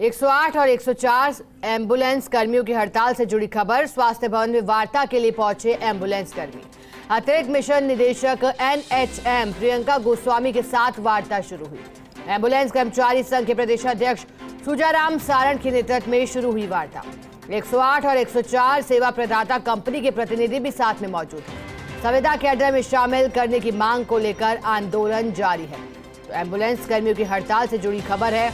108 और 104 एम्बुलेंस कर्मियों की हड़ताल से जुड़ी खबर। स्वास्थ्य भवन में वार्ता के लिए पहुंचे एम्बुलेंस कर्मी। अतिरिक्त मिशन निदेशक एनएचएम प्रियंका गोस्वामी के साथ वार्ता शुरू हुई। एम्बुलेंस कर्मचारी संघ के प्रदेशाध्यक्ष सुजाराम सारण के नेतृत्व में शुरू हुई वार्ता। 108 और 104 सेवा प्रदाता कंपनी के प्रतिनिधि भी साथ में मौजूद हैं। संविदा कैडर में शामिल करने की मांग को लेकर आंदोलन जारी है। तो एम्बुलेंस कर्मियों की हड़ताल से जुड़ी खबर है।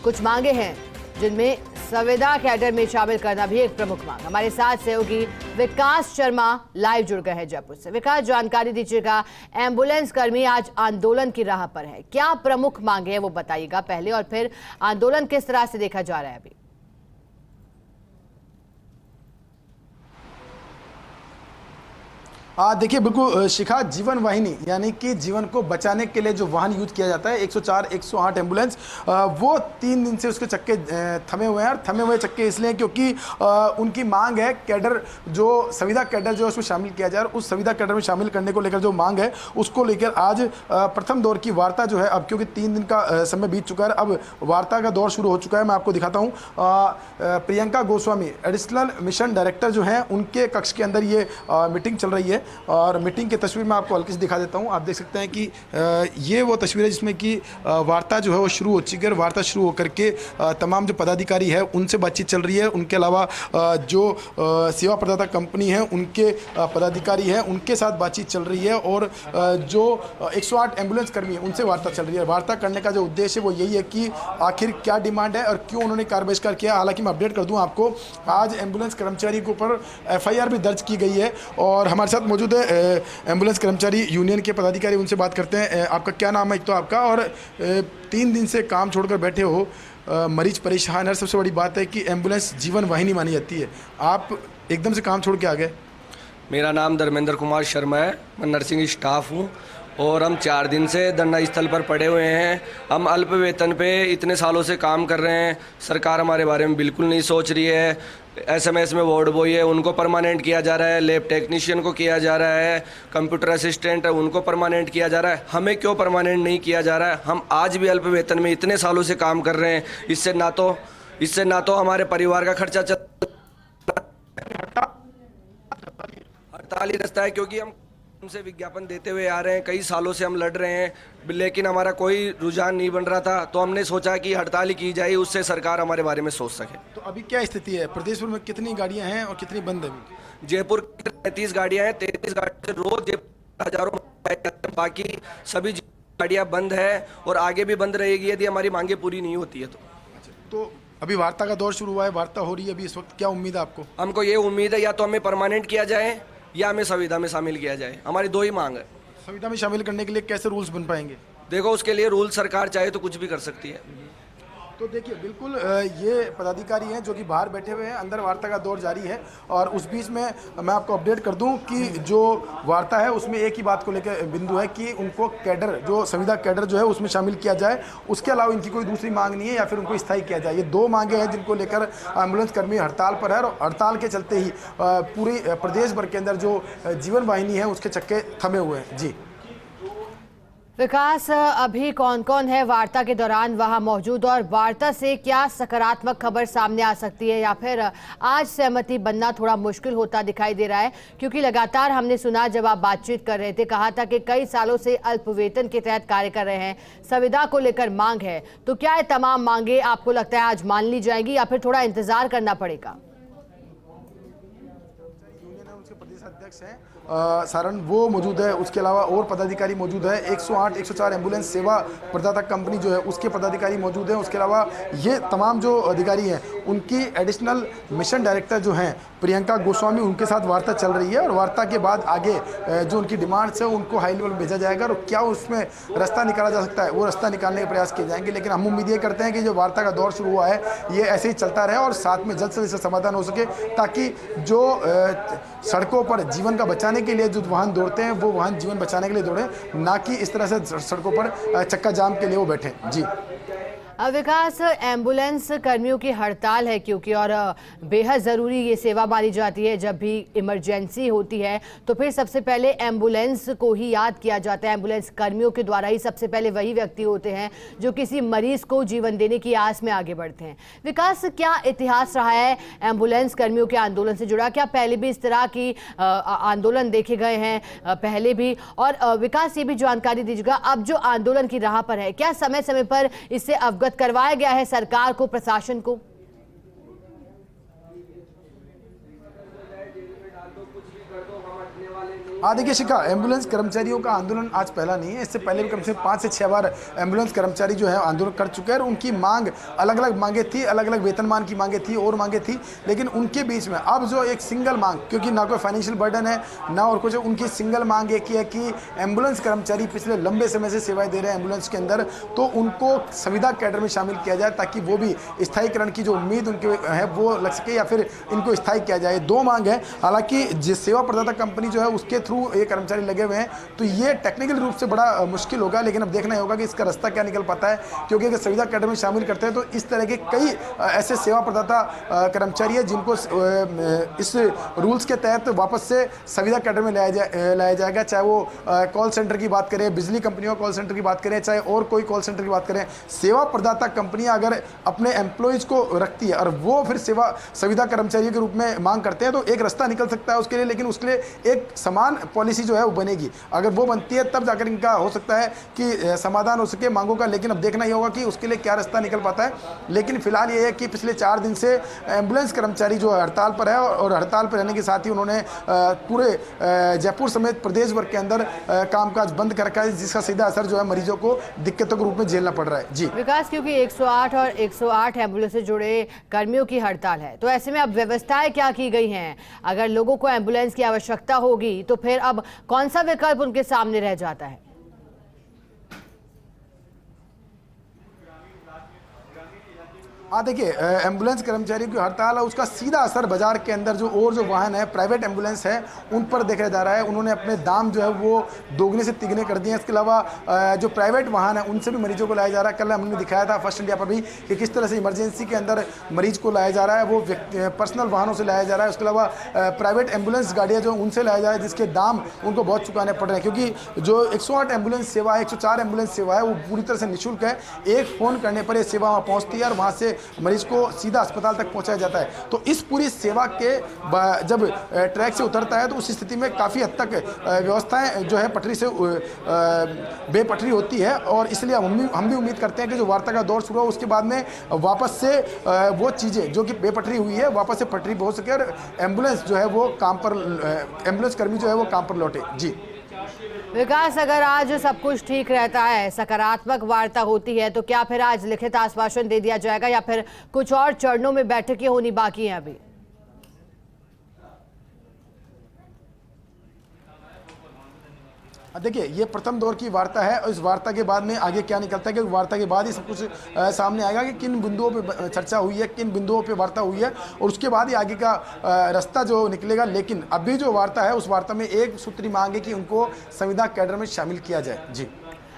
कुछ मांगे हैं जिनमें संविदा कैडर में शामिल करना भी एक प्रमुख मांग। हमारे साथ सहयोगी विकास शर्मा लाइव जुड़ गए हैं जयपुर से। विकास, जानकारी दीजिएगा, एम्बुलेंस कर्मी आज आंदोलन की राह पर है, क्या प्रमुख मांगे हैं वो बताइएगा पहले, और फिर आंदोलन किस तरह से देखा जा रहा है अभी। देखिए, बिल्कुल शिखा, जीवन वाहिनी यानी कि जीवन को बचाने के लिए जो वाहन यूज किया जाता है 104 108 एम्बुलेंस, वो 3 दिन से उसके चक्के थमे हुए हैं। और थमे हुए चक्के इसलिए क्योंकि उनकी मांग है कैडर, जो संविदा कैडर जो उसमें शामिल किया जाए, उस संविदा कैडर में शामिल करने को लेकर जो मांग है उसको लेकर आज प्रथम दौर की वार्ता जो है, अब क्योंकि 3 दिन का समय बीत चुका है, अब वार्ता का दौर शुरू हो चुका है। मैं आपको दिखाता हूँ, Priyanka Goswami additional mission director जो हैं, उनके कक्ष के अंदर ये मीटिंग चल रही है। और मीटिंग की तस्वीर मैं आपको हल्की से दिखा देता हूं। आप देख सकते हैं कि ये वो तस्वीर है जिसमें कि वार्ता जो है वो शुरू हो चुकी है। वार्ता शुरू होकर के तमाम जो पदाधिकारी है उनसे बातचीत चल रही है। उनके अलावा जो सेवा प्रदाता कंपनी है उनके पदाधिकारी हैं, उनके साथ बातचीत चल रही है। और जो 108 एम्बुलेंस कर्मी है उनसे वार्ता चल रही है। वार्ता करने का जो उद्देश्य है वो यही है कि आखिर क्या डिमांड है और क्यों उन्होंने कार्य बहिष्कार किया। हालांकि मैं अपडेट कर दूं आपको, आज एम्बुलेंस कर्मचारी के ऊपर FIR भी दर्ज की गई है। और हमारे साथ मौजूद है एम्बुलेंस कर्मचारी यूनियन के पदाधिकारी, उनसे बात करते हैं। आपका क्या नाम है एक तो आपका, और 3 दिन से काम छोड़कर बैठे हो, मरीज परेशान है। सबसे बड़ी बात है कि एम्बुलेंस जीवन वाहिनी मानी जाती है, आप एकदम से काम छोड़ के आ गए। मेरा नाम धर्मेंद्र कुमार शर्मा है, मैं नर्सिंग स्टाफ हूँ और हम 4 दिन से धरना स्थल पर पड़े हुए हैं। हम अल्प वेतन पे इतने सालों से काम कर रहे हैं। सरकार हमारे बारे में बिल्कुल नहीं सोच रही है। SMS में वार्ड बॉय है उनको परमानेंट किया जा रहा है, लैब टेक्नीशियन को किया जा रहा है, कंप्यूटर असिस्टेंट है उनको परमानेंट किया जा रहा है। हमें क्यों परमानेंट नहीं किया जा रहा है? हम आज भी अल्प वेतन में इतने सालों से काम कर रहे हैं। इससे ना तो हमारे परिवार का खर्चा हड़ताल ही रास्ता है, क्योंकि हम उनसे विज्ञापन देते हुए आ रहे हैं, कई सालों से हम लड़ रहे हैं, लेकिन हमारा कोई रुझान नहीं बन रहा था। तो हमने सोचा कि हड़ताल ही की जाए, उससे सरकार हमारे बारे में सोच सके। तो अभी क्या स्थिति है? प्रदेश भर में कितनी गाड़ियां हैं और कितनी बंद है? जयपुर की 33 गाड़ियां हैं। 33 गाड़ियों से रोज हजारों, बाकी सभी गाड़ियां बंद है और आगे भी बंद रहेगी यदि हमारी मांगे पूरी नहीं होती है। तो अभी वार्ता का दौर शुरू हुआ है, वार्ता हो रही है अभी इस वक्त, क्या उम्मीद है आपको? हमको ये उम्मीद है या तो हमें परमानेंट किया जाए या हमें संविदा में शामिल किया जाए। हमारी 2 ही मांग है। संविदा में शामिल करने के लिए कैसे रूल्स बन पाएंगे? देखो, उसके लिए रूल सरकार चाहे तो कुछ भी कर सकती है। तो देखिए, बिल्कुल ये पदाधिकारी हैं जो कि बाहर बैठे हुए हैं, अंदर वार्ता का दौर जारी है। और उस बीच में मैं आपको अपडेट कर दूं कि जो वार्ता है उसमें एक ही बात को लेकर बिंदु है कि उनको कैडर, जो संविदा कैडर जो है उसमें शामिल किया जाए। उसके अलावा इनकी कोई दूसरी मांग नहीं है या फिर उनको स्थायी किया जाए। ये 2 मांगे हैं जिनको लेकर एम्बुलेंस कर्मी हड़ताल पर है। और हड़ताल के चलते ही पूरी प्रदेश भर के अंदर जो जीवन वाहिनी है उसके चक्के थमे हुए हैं। जी विकास, अभी कौन कौन है वार्ता के दौरान वहां मौजूद, और वार्ता से क्या सकारात्मक खबर सामने आ सकती है, या फिर आज सहमति बनना थोड़ा मुश्किल होता दिखाई दे रहा है? क्योंकि लगातार हमने सुना, जब आप बातचीत कर रहे थे, कहा था कि कई सालों से अल्प वेतन के तहत कार्य कर रहे हैं, संविदा को लेकर मांग है। तो क्या ये तमाम मांगे आपको लगता है आज मान ली जाएंगी या फिर थोड़ा इंतजार करना पड़ेगा? अध्यक्ष हैं सारण, वो मौजूद है। उसके अलावा और पदाधिकारी मौजूद है। 108 104 एम्बुलेंस सेवा प्रदाता कंपनी जो है उसके पदाधिकारी मौजूद हैं। उसके अलावा ये तमाम जो अधिकारी हैं उनकी एडिशनल मिशन डायरेक्टर जो हैं प्रियंका गोस्वामी, उनके साथ वार्ता चल रही है। और वार्ता के बाद आगे जो उनकी डिमांड्स है उनको हाई लेवल भेजा जाएगा। और क्या उसमें रास्ता निकाला जा सकता है वो रास्ता निकालने के प्रयास किए जाएंगे। लेकिन हम उम्मीद ये करते हैं कि जो वार्ता का दौर शुरू हुआ है ये ऐसे ही चलता रहे और साथ में जल्द से जल्द समाधान हो सके, ताकि जो सड़कों पर जीवन का बचाने के लिए जो वाहन दौड़ते हैं वो वाहन जीवन बचाने के लिए दौड़े, ना कि इस तरह से सड़कों पर चक्का जाम के लिए वो बैठे। जी विकास, एम्बुलेंस कर्मियों की हड़ताल है क्योंकि और बेहद ज़रूरी ये सेवा मानी जाती है। जब भी इमरजेंसी होती है तो फिर सबसे पहले एम्बुलेंस को ही याद किया जाता है। एम्बुलेंस कर्मियों के द्वारा ही सबसे पहले वही व्यक्ति होते हैं जो किसी मरीज को जीवन देने की आस में आगे बढ़ते हैं। विकास, क्या इतिहास रहा है एम्बुलेंस कर्मियों के आंदोलन से जुड़ा? क्या पहले भी इस तरह की आंदोलन देखे गए हैं पहले भी? और विकास, ये भी जानकारी दीजिएगा, अब जो आंदोलन की राह पर है, क्या समय समय पर इससे अवगत करवाया गया है सरकार को, प्रशासन को? देखिए शिखा, एम्बुलेंस कर्मचारियों का आंदोलन आज पहला नहीं है। इससे पहले भी कम से कम 5 से 6 बार एम्बुलेंस कर्मचारी जो है आंदोलन कर चुके हैं और उनकी मांग अलग अलग मांगे थी, अलग अलग वेतनमान की मांगे थी और मांगे थी। लेकिन उनके बीच में अब जो एक सिंगल मांग, क्योंकि ना कोई फाइनेंशियल बर्डन है ना और कुछ, उनकी सिंगल मांग एक ही है कि एम्बुलेंस कर्मचारी पिछले लंबे समय से सेवाएं दे रहे हैं एम्बुलेंस के अंदर, तो उनको संविदा कैडर में शामिल किया जाए ताकि वो भी स्थायीकरण की जो उम्मीद उनके है वो लग सके या फिर इनको स्थायी किया जाए। 2 मांग है। हालांकि जिस सेवा प्रदाता कंपनी जो है उसके थ्रू ये कर्मचारी लगे हुए हैं, तो ये टेक्निकल रूप से बड़ा मुश्किल होगा, लेकिन अब देखना ही होगा कि इसका रास्ता क्या निकल पाता है। क्योंकि अगर संविदा कैडर में शामिल करते हैं तो इस तरह के कई ऐसे सेवा प्रदाता कर्मचारी हैं जिनको इस रूल्स के तहत वापस से संविदा कैडर में लाया जाएगा। चाहे वो कॉल सेंटर की बात करें, बिजली कंपनियों कॉल सेंटर की बात करें, चाहे और कोई कॉल सेंटर की बात करें, सेवा प्रदाता कंपनियां अगर अपने एम्प्लॉयज को रखती है और वो फिर संविदा कर्मचारियों के रूप में मांग करते हैं तो एक रास्ता निकल सकता है उसके लिए। लेकिन उसके लिए एक समान पॉलिसी जो है वो बनेगी। अगर वो बनती है तब जाकर इनका हो सकता है कि समाधान हो सके मांगों का। लेकिन अब देखना ही होगा कि उसके लिए क्या रास्ता निकल पाता है। लेकिन फिलहाल ये है कि पिछले 4 दिन से एम्बुलेंस कर्मचारी जो हड़ताल पर है और हड़ताल पर रहने के साथ ही उन्होंने पूरे जयपुर समेत प्रदेश भर के अंदर कामकाज बंद कर रखा है, जिसका सीधा असर जो है मरीजों को दिक्कतों के रूप में झेलना पड़ रहा है। जी विकास, क्योंकि 108 और 108 एम्बुलेंस से जुड़े कर्मियों की हड़ताल है, तो ऐसे में अब व्यवस्थाएं क्या की गई हैं? अगर लोगों को एम्बुलेंस की आवश्यकता होगी तो फिर अब कौन सा विकल्प उनके सामने रह जाता है? देखिए, एम्बुलेंस कर्मचारियों की हड़ताल है, उसका सीधा असर बाजार के अंदर जो वाहन है, प्राइवेट एम्बुलेंस है, उन पर देखा जा रहा है। उन्होंने अपने दाम जो है वो दोगुने से तिगने कर दिए हैं। इसके अलावा जो प्राइवेट वाहन है उनसे भी मरीजों को लाया जा रहा है। कल हमने दिखाया था फर्स्ट इंडिया पर भी कि किस तरह से इमरजेंसी के अंदर मरीज को लाया जा रहा है, वो पर्सनल वाहनों से लाया जा रहा है। उसके अलावा प्राइवेट एम्बुलेंस गाड़ियाँ जो उनसे लाया जा रहा है, जिसके दाम उनको बहुत चुकाने पड़ रहे हैं। क्योंकि जो 108 एम्बुलेंस सेवा है, 104 एम्बुलेंस सेवा है, वो पूरी तरह से निःशुल्क है। एक फ़ोन करने पर ये सेवा वहाँ पहुँचती है और वहाँ से मरीज को सीधा अस्पताल तक पहुंचाया जाता है। तो इस पूरी सेवा के जब ट्रैक से उतरता है तो उस स्थिति में काफ़ी हद तक व्यवस्थाएं जो है पटरी से बेपटरी होती है। और इसलिए हम भी उम्मीद करते हैं कि जो वार्ता का दौर शुरू हो उसके बाद में वापस से वो चीज़ें जो कि बेपटरी हुई है वापस से पटरी पर हो सके और एम्बुलेंस जो है वो काम पर, एम्बुलेंस कर्मी जो है वो काम पर लौटे। जी विकास, अगर आज सब कुछ ठीक रहता है, सकारात्मक वार्ता होती है, तो क्या फिर आज लिखित आश्वासन दे दिया जाएगा या फिर कुछ और चरणों में बैठकें होनी बाकी हैं अभी? देखिए, ये प्रथम दौर की वार्ता है और इस वार्ता के बाद में आगे क्या निकलता है, क्योंकि वार्ता के बाद ही सब कुछ सामने आएगा कि किन बिंदुओं पे चर्चा हुई है, किन बिंदुओं पे वार्ता हुई है और उसके बाद ही आगे का रास्ता जो निकलेगा। लेकिन अभी जो वार्ता है उस वार्ता में एक सूत्री मांग है कि उनको संविदा कैडर में शामिल किया जाए। जी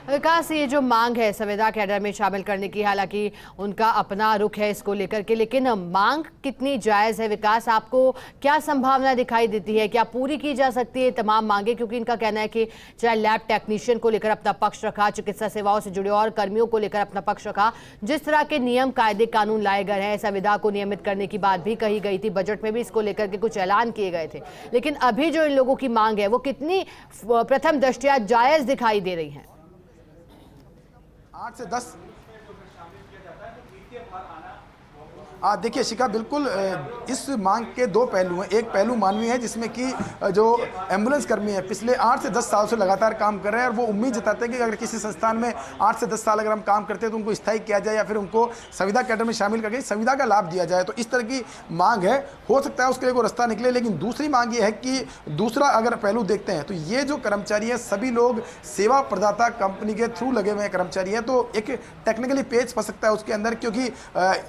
विकास, ये जो मांग है संविदा कैडर में शामिल करने की, हालांकि उनका अपना रुख है इसको लेकर के, लेकिन मांग कितनी जायज़ है? विकास, आपको क्या संभावना दिखाई देती है? क्या पूरी की जा सकती है तमाम मांगे? क्योंकि इनका कहना है कि चाहे लैब टेक्नीशियन को लेकर अपना पक्ष रखा, चिकित्सा सेवाओं से जुड़े और कर्मियों को लेकर अपना पक्ष रखा, जिस तरह के नियम कायदे कानून लाए गए हैं, संविदा को नियमित करने की बात भी कही गई थी, बजट में भी इसको लेकर के कुछ ऐलान किए गए थे, लेकिन अभी जो इन लोगों की मांग है वो कितनी प्रथम दृष्टया जायज़ दिखाई दे रही है? 8 से 10 देखिए शिखा, बिल्कुल इस मांग के 2 पहलू हैं। एक पहलू मानवीय है जिसमें कि जो एम्बुलेंस कर्मी है पिछले 8 से 10 साल से लगातार काम कर रहे हैं और वो उम्मीद जताते हैं कि अगर किसी संस्थान में 8 से 10 साल अगर हम काम करते हैं तो उनको स्थायी किया जाए या फिर उनको संविदा कैडर में शामिल करके संविदा का लाभ दिया जाए। तो इस तरह की मांग है, हो सकता है उसके लिए कोई रास्ता निकले। लेकिन दूसरी मांग ये है कि दूसरा अगर पहलू देखते हैं तो ये जो कर्मचारी हैं सभी लोग सेवा प्रदाता कंपनी के थ्रू लगे हुए कर्मचारी हैं, तो एक टेक्निकली पेच फंस सकता है उसके अंदर, क्योंकि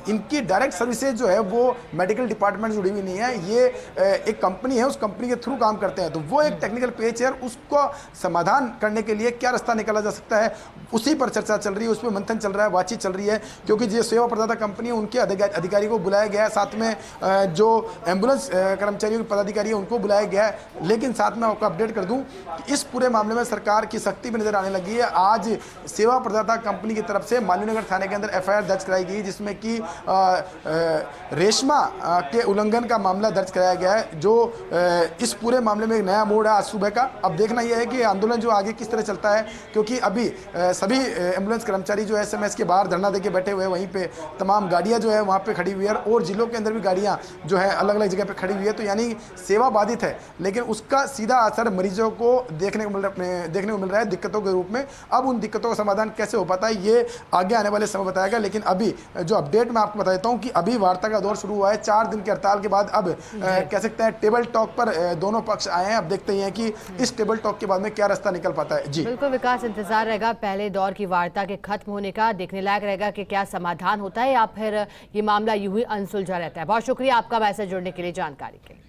इनकी डायरेक्ट सर्विसेज जो है वो मेडिकल डिपार्टमेंट जुड़ी हुई नहीं है, ये एक कंपनी है, उस कंपनी के थ्रू काम करते हैं। तो वो एक टेक्निकल पेच है, उसको समाधान करने के लिए क्या रास्ता निकाला जा सकता है, उसी पर चर्चा चल रही है, उस पर मंथन चल रहा है, बातचीत चल रही है। क्योंकि जो सेवा प्रदाता कंपनी है उनके अधिकारी को बुलाया गया है, साथ में जो एम्बुलेंस कर्मचारियों के पदाधिकारी है उनको बुलाया गया है। लेकिन साथ में आपको अपडेट कर दूं कि इस पूरे मामले में सरकार की सख्ती भी नजर आने लगी है। आज सेवा प्रदाता कंपनी की तरफ से मालवीय थाने के अंदर एफआईआर दर्ज कराई गई, जिसमें कि रेशमा के उल्लंघन का मामला दर्ज कराया गया है। जो इस पूरे मामले में एक नया मोड़ है आज सुबह का। अब देखना यह है कि आंदोलन जो आगे किस तरह चलता है, क्योंकि अभी सभी एम्बुलेंस कर्मचारी जो है एसएमएस के बाहर धरना देके बैठे हुए हैं। वहीं पे तमाम गाड़ियां जो है वहाँ पे खड़ी हुई है और जिलों के अंदर भी गाड़ियां जो है अलग अलग जगह पे खड़ी हुई है। तो यानी सेवा बाधित है, लेकिन उसका सीधा असर मरीजों को देखने को मिल रहा है दिक्कतों के रूप में। अब उन दिक्कतों का समाधान कैसे हो पाता है ये आगे आने वाले समय बताएगा। लेकिन अभी जो अपडेट मैं आपको बता देता हूँ कि अभी वार्ता का दौर शुरू हुआ है। 4 दिन की हड़ताल के बाद अब कह सकते हैं टेबल टॉक पर दोनों पक्ष आए हैं। अब देखते हैं कि इस टेबल टॉक के बाद में क्या रास्ता निकल पाता है। जी बिल्कुल विकास, इंतजार रहेगा पहले दौर की वार्ता के खत्म होने का। देखने लायक रहेगा कि क्या समाधान होता है या फिर ये मामला यूं ही अनसुलझा रहता है। बहुत शुक्रिया आपका हमारे साथ जुड़ने के लिए, जानकारी के लिए।